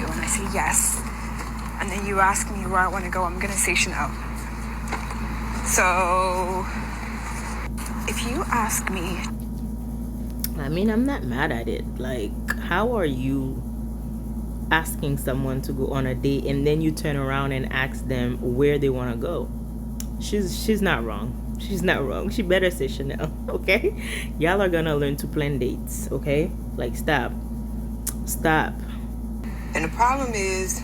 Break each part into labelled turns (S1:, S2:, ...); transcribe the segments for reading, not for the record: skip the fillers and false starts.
S1: you? And I say yes. And then you ask me where I want to go, I'm going to say Chanel. So if you ask me,
S2: I mean, I'm not mad at it. Like, how are you asking someone to go on a date and then you turn around and ask them where they want to go? She's not wrong. She's not wrong. She better say Chanel, okay? Y'all are gonna learn to plan dates, okay? Like, stop.
S3: And the problem is,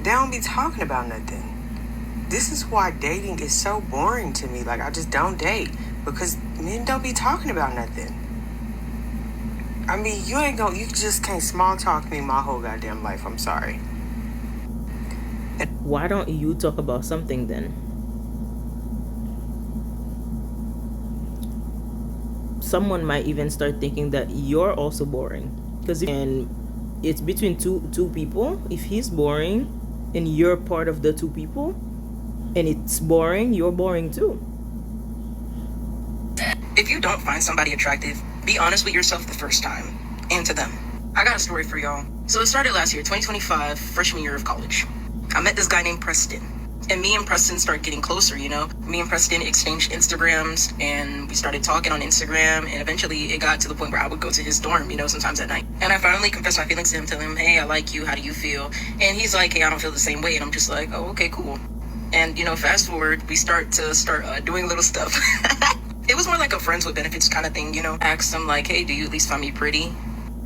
S3: they don't be talking about nothing. This is why dating is so boring to me. Like, I just don't date because men don't be talking about nothing. I mean, you just can't small talk me my whole goddamn life. I'm sorry.
S2: Why don't you talk about something then? Someone might even start thinking that you're also boring. Because it's between two people. If he's boring and you're part of the two people and it's boring, you're boring too.
S4: If you don't find somebody attractive, be honest with yourself the first time, and to them. I got a story for y'all. So it started last year, 2025, freshman year of college. I met this guy named Preston, and me and Preston started getting closer, you know? Me and Preston exchanged Instagrams, and we started talking on Instagram, and eventually it got to the point where I would go to his dorm, you know, sometimes at night. And I finally confessed my feelings to him, telling him, hey, I like you, how do you feel? And he's like, hey, I don't feel the same way, and I'm just like, oh, okay, cool. And, you know, fast forward, we start doing little stuff. It was more like a friends with benefits kind of thing, you know. Asked him like, hey, do you at least find me pretty?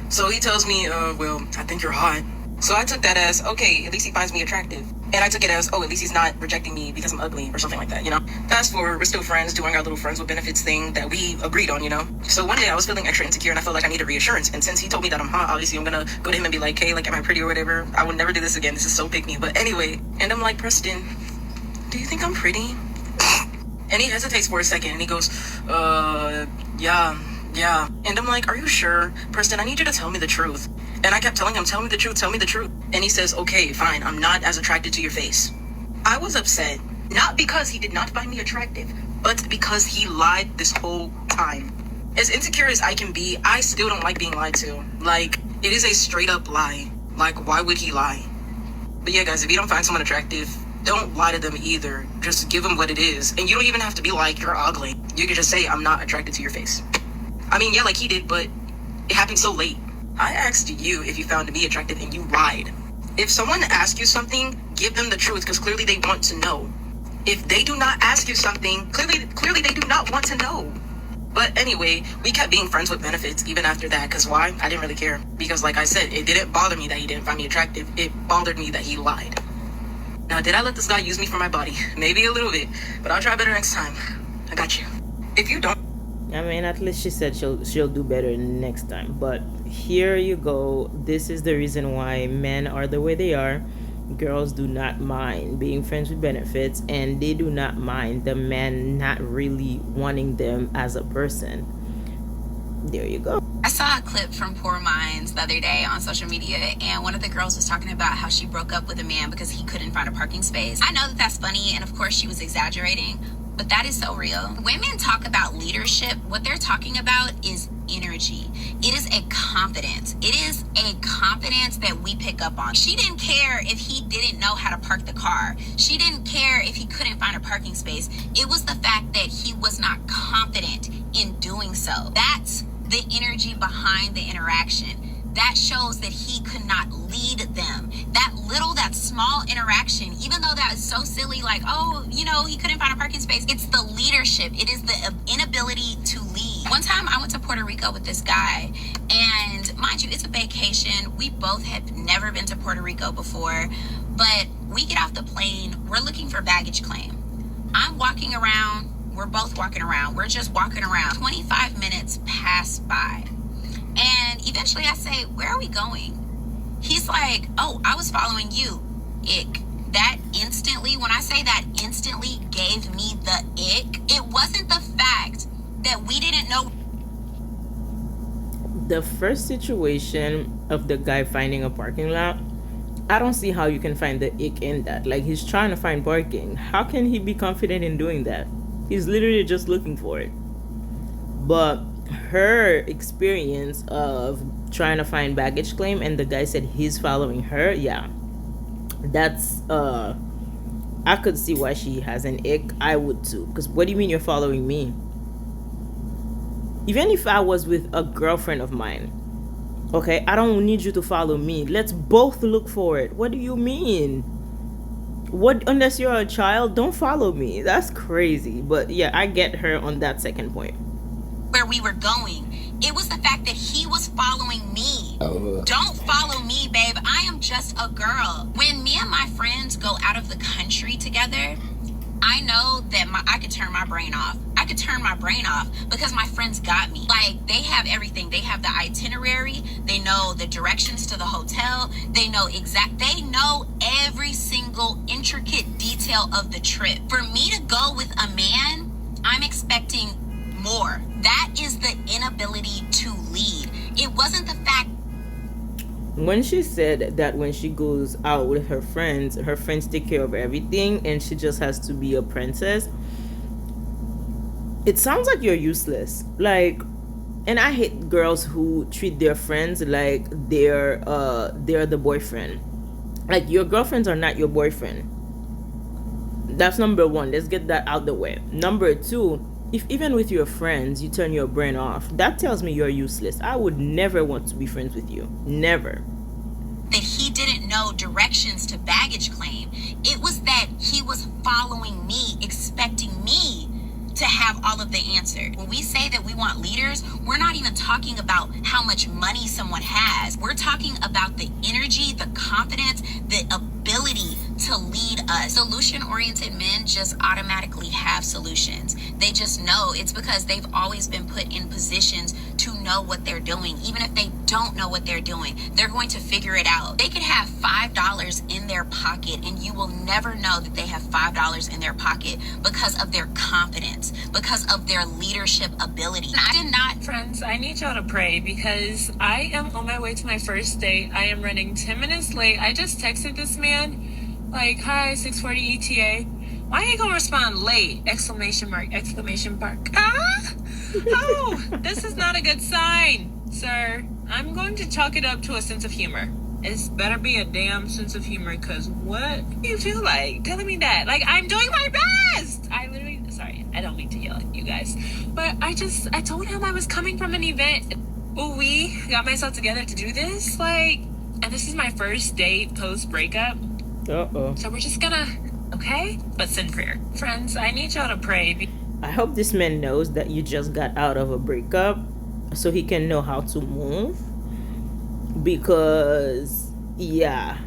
S4: So he tells me, well, I think you're hot. So I took that as, okay, at least he finds me attractive. And I took it as, oh, at least he's not rejecting me because I'm ugly or something like that, you know. Fast forward, we're still friends, doing our little friends with benefits thing that we agreed on, you know. So one day I was feeling extra insecure and I felt like I needed reassurance. And since he told me that I'm hot, obviously I'm gonna go to him and be like, hey, like, am I pretty or whatever? I would never do this again. This is so pick me. But anyway, and I'm like, Preston, do you think I'm pretty? And he hesitates for a second and he goes, yeah. And I'm like, are you sure? Preston, I need you to tell me the truth. And I kept telling him, tell me the truth. And he says, okay, fine, I'm not as attracted to your face. I was upset, not because he did not find me attractive, but because he lied this whole time. As insecure as I can be, I still don't like being lied to. Like, it is a straight up lie. Like, why would he lie? But yeah, guys, if you don't find someone attractive, don't lie to them either. Just give them what it is. And you don't even have to be like, you're ugly. You can just say, I'm not attracted to your face. I mean, yeah, like he did, but it happened so late. I asked you if you found me attractive and you lied. If someone asks you something, give them the truth because clearly they want to know. If they do not ask you something, clearly they do not want to know. But anyway, we kept being friends with benefits even after that. Because why? I didn't really care. Because like I said, it didn't bother me that he didn't find me attractive. It bothered me that he lied. Now, did I let this guy use me for my body? Maybe a little bit, but I'll try better next time. I got you. If you don't...
S2: I mean, at least she said she'll do better next time. But here you go. This is the reason why men are the way they are. Girls do not mind being friends with benefits, and they do not mind the man not really wanting them as a person. There you go.
S5: I saw a clip from Poor Minds the other day on social media, and one of the girls was talking about how she broke up with a man because he couldn't find a parking space. I know that that's funny, and of course she was exaggerating, but that is so real. When women talk about leadership, what they're talking about is energy. It is a confidence. It is a confidence that we pick up on. She didn't care if he didn't know how to park the car. She didn't care if he couldn't find a parking space. It was the fact that he was not confident in doing so. That's the energy behind the interaction. That shows that he could not lead them. That small interaction, even though that is so silly, like, oh, you know, he couldn't find a parking space. It's the leadership. It is the inability to lead. One time I went to Puerto Rico with this guy, and mind you, it's a vacation. We both had never been to Puerto Rico before, but we get off the plane. We're looking for baggage claim. I'm walking around. We're both walking around. We're just walking around. 25 minutes pass by. And eventually I say, where are we going? He's like, oh, I was following you. Ick. That instantly, when I say that instantly gave me the ick, it wasn't the fact that we didn't know.
S2: The first situation of the guy finding a parking lot, I don't see how you can find the ick in that. Like, he's trying to find parking. How can he be confident in doing that? He's literally just looking for it. But her experience of trying to find baggage claim and the guy said he's following her, yeah, that's I could see why she has an ick. I would too, because what do you mean you're following me? Even if I was with a girlfriend of mine, okay, I don't need you to follow me. Let's both look for it. What do you mean? What, unless you're a child, don't follow me. That's crazy. But yeah, I get her on that second point.
S5: Where we were going. It was the fact that he was following me. Don't follow me, babe. I am just a girl. When me and my friends go out of the country together, I know that I could turn my brain off. I could turn my brain off because my friends got me. Like, they have everything. They have the itinerary. They know the directions to the hotel. They know every single intricate detail of the trip. For me to go with a man, I'm expecting more. That is the inability to lead. It wasn't the fact.
S2: When she said that when she goes out with her friends take care of everything and she just has to be a princess, it sounds like you're useless. Like, and I hate girls who treat their friends like they're the boyfriend. Like, your girlfriends are not your boyfriend. That's number one. Let's get that out the way. Number two, if even with your friends you turn your brain off, that tells me you're useless. I would never want to be friends with you. Never.
S5: That he didn't know directions to baggage claim. It was that he was following me, expecting me to have all of the answers. When we say that we want leaders, we're not even talking about how much money someone has. We're talking about the energy, the confidence, the ability to lead us. Solution-oriented men just automatically have solutions. They just know. It's because they've always been put in positions to know what they're doing. Even if they don't know what they're doing, they're going to figure it out. They could have $5 in their pocket and you will never know that they have $5 in their pocket because of their confidence, because of their leadership ability. I did not.
S6: Friends, I need y'all to pray because I am on my way to my first date. I am running 10 minutes late. I just texted this man, like, hi, 6:40 ETA. Why ain't gonna respond late? Exclamation mark. Ah! Oh, this is not a good sign, sir. I'm going to chalk it up to a sense of humor. It's better be a damn sense of humor, because what do you feel like telling me that? Like, I'm doing my best. Sorry, I don't mean to yell at you guys. But I told him I was coming from an event. We got myself together to do this. Like, and this is my first date post-breakup.
S2: Uh-oh.
S6: So we're just gonna, okay? But send prayer. Friends, I need y'all to pray.
S2: I hope this man knows that you just got out of a breakup so he can know how to move. Because, yeah,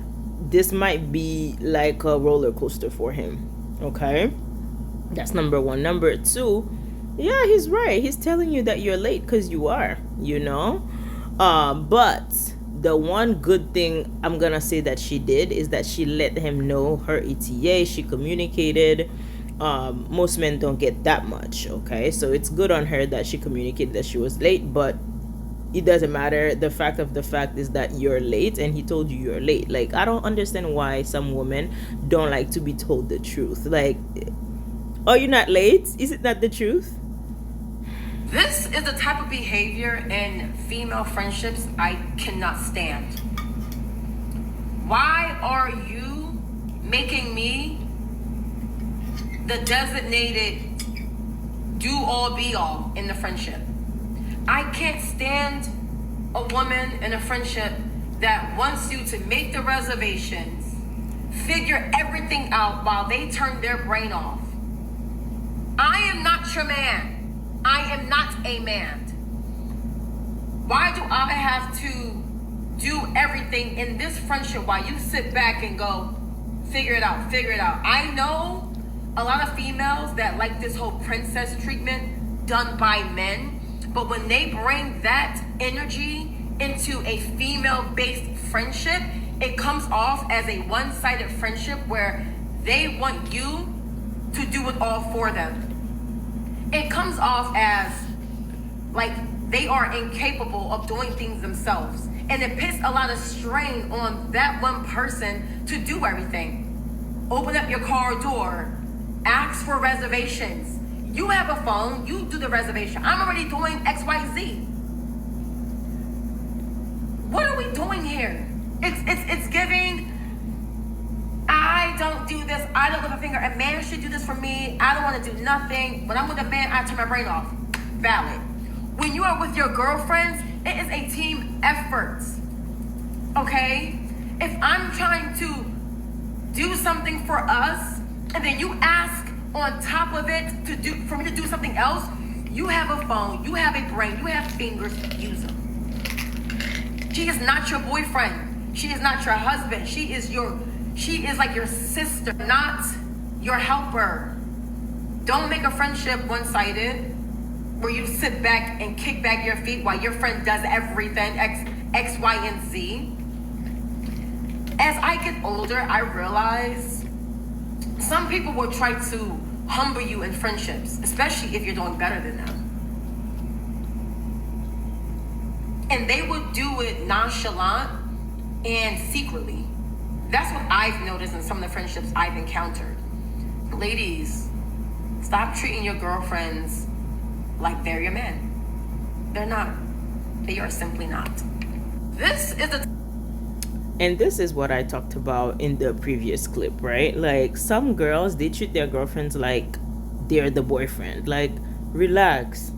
S2: this might be like a roller coaster for him. Okay? That's number one. Number two, yeah, he's right. He's telling you that you're late because you are, you know? But the one good thing I'm gonna say that she did is that she let him know her ETA. She communicated. Most men don't get that much, okay? So it's good on her that she communicated that she was late, but it doesn't matter. The fact is that you're late and he told you you're late. Like, I don't understand why some women don't like to be told the truth. Like, oh, you're not late? Is it not the truth?
S7: This is the type of behavior in female friendships I cannot stand. Why are you making me the designated do-all be-all in the friendship? I can't stand a woman in a friendship that wants you to make the reservations, figure everything out while they turn their brain off. I am not your man. I am not a man. Why do I have to do everything in this friendship while you sit back and go, figure it out, figure it out? I know a lot of females that like this whole princess treatment done by men, but when they bring that energy into a female-based friendship, it comes off as a one-sided friendship where they want you to do it all for them. It comes off as like they are incapable of doing things themselves. And it puts a lot of strain on that one person to do everything. Open up your car door, ask for reservations, You have a phone, you do the reservation. I'm already doing XYZ. What are we doing here? It's giving, I don't do this, I don't lift a finger. A man should do this for me. I don't want to do nothing. When I'm with a man, I turn my brain off. Valid. When you are with your girlfriends, it is a team effort. Okay? If I'm trying to do something for us, and then you ask on top of it for me to do something else, you have a phone, you have a brain, you have fingers, use them. She is not your boyfriend. She is not your husband. She is like your sister, not your helper. Don't make a friendship one-sided where you sit back and kick back your feet while your friend does everything, X, Y, and Z. As I get older, I realize some people will try to humble you in friendships, especially if you're doing better than them. And they would do it nonchalant and secretly. That's what I've noticed in some of the friendships I've encountered. Ladies, stop treating your girlfriends like they're your men. They're not. They are simply not.
S2: And this is what I talked about in the previous clip, right? Like, some girls, they treat their girlfriends like they're the boyfriend. Like, relax.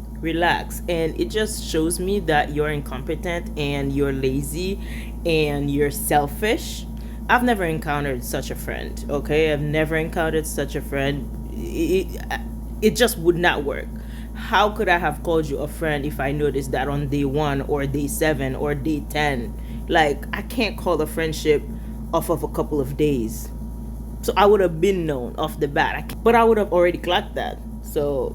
S2: And it just shows me that you're incompetent and you're lazy and you're selfish. I've never encountered such a friend, okay? I've never encountered such a friend. It just would not work. How could I have called you a friend if I noticed that on day 1 or day 7 or day 10? Like, I can't call a friendship off of a couple of days. So I would have been known off the bat. But I would have already clocked that. So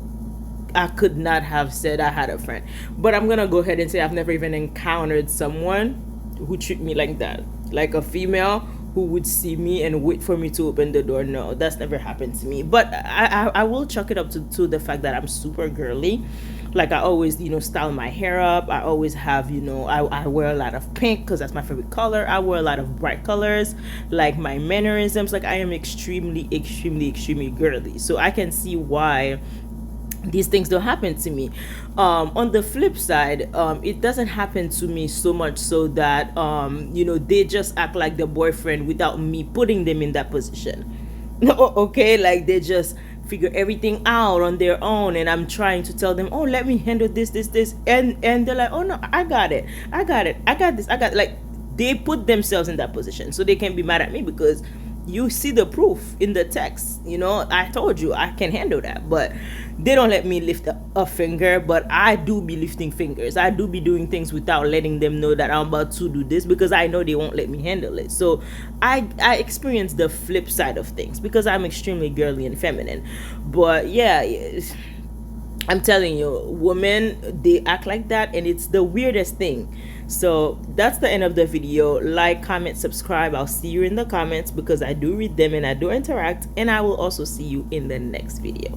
S2: I could not have said I had a friend. But I'm going to go ahead and say I've never even encountered someone who treat me like that. Like a female who would see me and wait for me to open the door. No, that's never happened to me. But I will chalk it up to the fact that I'm super girly. Like, I always, style my hair up. I always have, I wear a lot of pink because that's my favorite color. I wear a lot of bright colors. Like, my mannerisms, like, I am extremely girly. So I can see why these things don't happen to me. On the flip side, it doesn't happen to me so much so that they just act like the boyfriend without me putting them in that position. Okay, like, they just figure everything out on their own, and I'm trying to tell them, oh, let me handle this, and they're like, oh no, I got it, like, they put themselves in that position so they can be mad at me because you see the proof in the text. I told you I can handle that, but they don't let me lift a finger. But I do be lifting fingers. I do be doing things without letting them know that I'm about to do this because I know they won't let me handle it. So I experience the flip side of things because I'm extremely girly and feminine. But yeah, I'm telling you, women, they act like that, and it's the weirdest thing. So that's the end of the video. Like, comment, subscribe. I'll see you in the comments because I do read them and I do interact, and I will also see you in the next video.